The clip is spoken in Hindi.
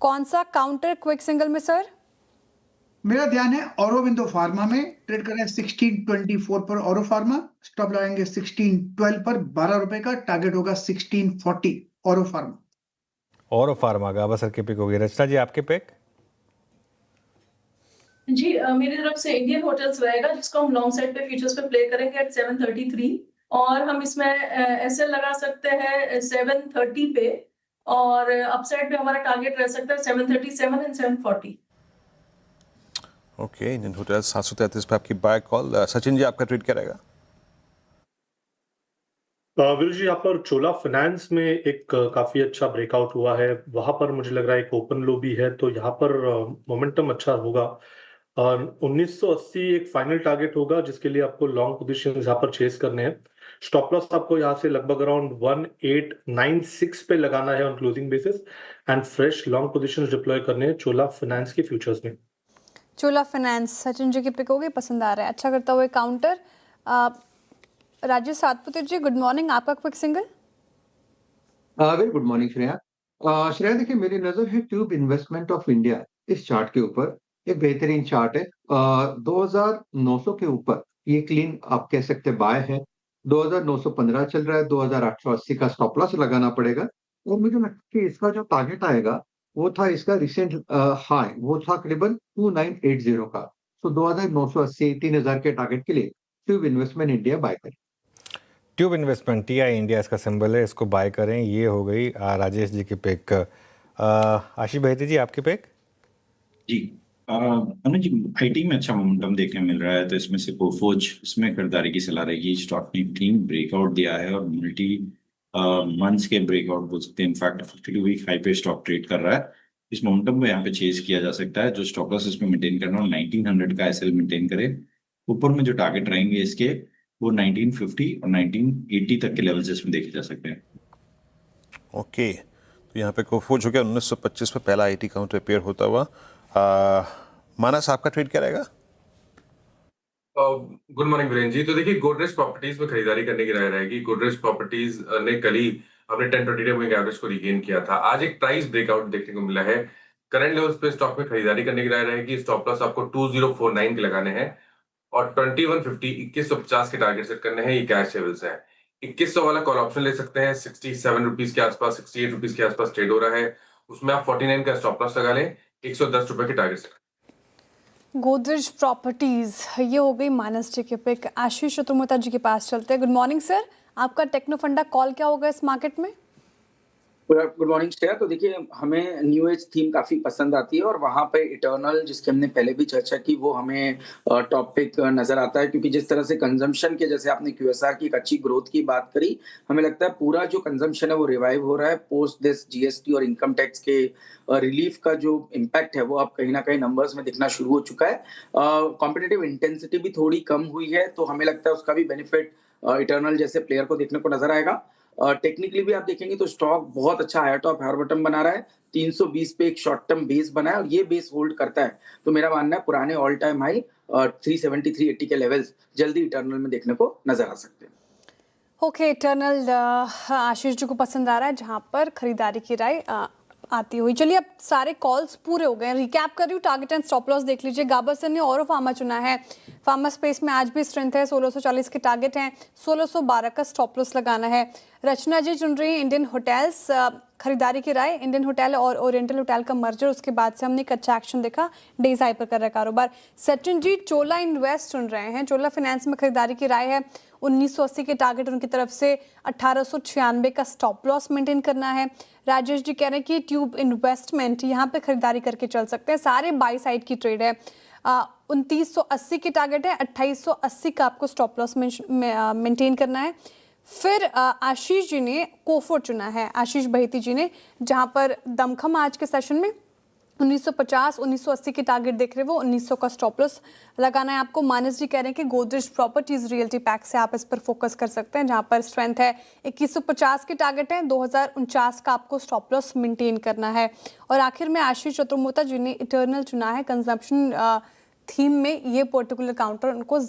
कौन सा काउंटर क्विक सिंगल में सर? मेरा ध्यान है ऑरोबिंदो फार्मा में। ट्रेड कर रहे हैं 1624 पर ऑरो फार्मा। स्टॉप लगाएंगे 1612 पर। 12 रुपए का टारगेट होगा 1640 ऑरो फार्मा। और फार्मा गाबा सर की पिक होगी। रचना जी आपके पिक? जी मेरी तरफ से इंडियन होटल्स रहेगा, जिसको हम लॉन्ग साइड पे फ्यूचर्स पे प्ले करेंगे एट 733, और हम इसमें एसएल लगा सकते हैं 730 पे, और अपसाइड पे हमारा टारगेट रह सकता है 737 एंड 740। ओके, इंडियन होटल 733 पे आपकी बाय कॉल। सचिन जी आपका ट्रेड क्या रहेगा? वीरू जी, यहाँ पर चोला फाइनेंस में एक काफी अच्छा ब्रेकआउट हुआ है। वहां पर मुझे लग रहा है एक ओपन लो भी है, तो यहाँ पर मोमेंटम अच्छा होगा। 1980 एक फाइनल टारगेट होगा, जिसके लिए आपको लॉन्ग पोजीशन यहाँ पर चेस करने हैं। स्टॉप लॉस आपको यहाँ से लगभग अराउंड 1896 पे लगाना है on closing basis, and fresh long position deploy करने हैं चोला फाइनेंस के फ्यूचर्स में। चोला फाइनेंस सचिन जी की पिक होगी, पसंद आ रहा है, अच्छा करता हुआ काउंटर। राजेश सातपुते जी गुड मॉर्निंग, आपका quick single? Very good morning Shreya. Shreya देखिए, मेरी नजर है ट्यूब इन्वेस्टमेंट ऑफ इंडिया इस चार्ट के ऊपर। एक बेहतरीन चार्ट है। 2900 के ऊपर ये क्लीन आप कह सकते बाय है। 2915 चल रहा है, 2880 का स्टॉप लॉस लगाना पड़ेगा। और मुझे लगता है कि इसका जो टारगेट आएगा वो था इसका रिसेंट हाई, वो था करीबन 2980 का। तो 2980 3000 के टारगेट के लिए ट्यूब इन्वेस्टमेंट इंडिया बाय करें। ट्यूब इन्वेस्टमेंट TI इंडिया इसका सिंबल है, इसको बाय करें। ये हो गई राजेश जी की पिक। आशीष बहेती जी आपकी pick? Ji Anuj ji, IT में अच्छा मोमेंटम देखने मिल रहा है, तो इसमें से कोफोज इसमें खरीदारी की सलाह रहेगी। स्टॉक ने क्लीन ब्रेकआउट दिया है और मल्टी मंथ्स के ब्रेकआउट बोल सकते हैं। इनफैक्ट 52 वीक हाई पे स्टॉक ट्रेड कर रहा है। इस मोमेंटम को यहाँ पे चेज किया जा सकता है। जो स्टॉप लॉस इसमें मेंटेन करना है 1900 का एसएल मेंटेन करें। ऊपर में जो टारगेट रहेंगे इसके वो 1950 और 1980 तक के लेवल्स इसमें देखे जा सकते हैं। ओके, तो यहाँ पे कोफोज हो गया 1925 पे पहला आईटी काउंटर रिपेयर होता हुआ। मानस आपका ट्रेड क्या रहेगा? Good morning Virendra ji. तो देखिए, गोदरेज प्रॉपर्टीज में खरीदारी करने की राय रहेगी। गोदरेज प्रॉपर्टीज ने कल ही अपने 10-20 मूविंग एवरेज को रिगेन किया था। आज एक प्राइस ब्रेकआउट देखने को मिला है। करंट लेवल्स पे स्टॉक में खरीदारी करने की राय रहेगी। स्टॉप लॉस आपको 2049 के लगाने हैं, और 2150 के टारगेट सेट करने हैं। ये कैश लेवल्स है। 2100 वाला कॉल ऑप्शन ले सकते हैं। 67 रुपीज के आसपास, 68 रुपीज के आसपास ट्रेड हो रहा है। उसमें आप 49 का स्टॉप लॉस लगा लें। 110 रुपए के टारगेट सेट। गोदरेज प्रॉपर्टीज, ये हो गई मानस जी की पिक। आशीष चतुर्मुता जी के पास चलते हैं। गुड मॉर्निंग सर, आपका टेक्नो फंडा कॉल क्या होगा इस मार्केट में? Good morning Shreya. तो देखिए, हमें न्यू एज थीम काफी पसंद आती है, और वहां पे इटर्नल, जिसकी हमने पहले भी चर्चा की, वो हमें टॉपिक नजर आता है। क्योंकि जिस तरह से कंजम्पशन के, जैसे आपने QSR की एक अच्छी ग्रोथ की बात करी, हमें लगता है पूरा जो कंजम्पशन है वो रिवाइव हो रहा है पोस्ट दिस GST और इनकम टैक्स के रिलीफ का जो इम्पैक्ट है वो अब कहीं ना कहीं नंबर्स में दिखना शुरू हो चुका है। कॉम्पिटिटिव इंटेंसिटी भी थोड़ी कम हुई है, तो हमें लगता है उसका भी बेनिफिट इटर्नल जैसे प्लेयर को देखने को नजर आएगा। टेक्निकली भी आप देखेंगे तो स्टॉक बहुत अच्छा हायर टॉप हायर बॉटम बना रहा है। 320 पे एक शॉर्ट टर्म बेस बना है, और ये बेस होल्ड करता है तो मेरा मानना है पुराने ऑल टाइम हाई 370 380 के लेवल्स जल्दी इटर्नल में देखने को नजर आ सकते हैं। ओके, इटर्नल आशीष जी को पसंद आ रहा है, जहां पर खरीदारी की राय आती हुई। चलिए, अब सारे कॉल्स पूरे हो गए। रिकैप कर रही हूँ, टारगेट एंड स्टॉप लॉस देख लीजिए। गाबर सर ने और फार्मा चुना है। फार्मा स्पेस में आज भी स्ट्रेंथ है, 1640 के टारगेट हैं, 1612 का स्टॉप लॉस लगाना है। रचना जी चुन रही है इंडियन होटल्स, खरीदारी की राय। इंडियन होटल और ओरिएंटल होटल का मर्जर, उसके बाद से हमने एक अच्छा एक्शन देखा, डेज हाई पर कर रहा है कारोबार। सचिन जी चोला इन्वेस्ट चुन रहे हैं, चोला फाइनेंस में खरीदारी की राय है। 1980 के टारगेट उनकी तरफ से, 1896 का स्टॉप लॉस मेंटेन करना है। राजेश जी कह रहे हैं कि ट्यूब इन्वेस्टमेंट यहाँ पे खरीदारी करके चल सकते हैं, सारे बाई साइड की ट्रेड है। 2980 की टारगेट है, 2880 का आपको स्टॉप लॉस मेंटेन करना है। फिर आशीष जी ने कोफोर चुना है, आशीष बहेती जी ने, जहां पर दमखम आज के सेशन में 1950 1980 के टारगेट देख रहे हैं, वो 1900 का स्टॉप लॉस लगाना है आपको। मानस जी कह रहे हैं कि गोदरेज प्रॉपर्टीज रियल्टी पैक से आप इस पर फोकस कर सकते हैं, जहां पर स्ट्रेंथ है। 2150 के टारगेट है, 2049 का आपको स्टॉप लॉस मेंटेन करना है। और आखिर में आशीष चतुर्मुता जी ने इटर्नल चुना है, कंजम्पशन थीम में ये पर्टिकुलर काउंटर उनको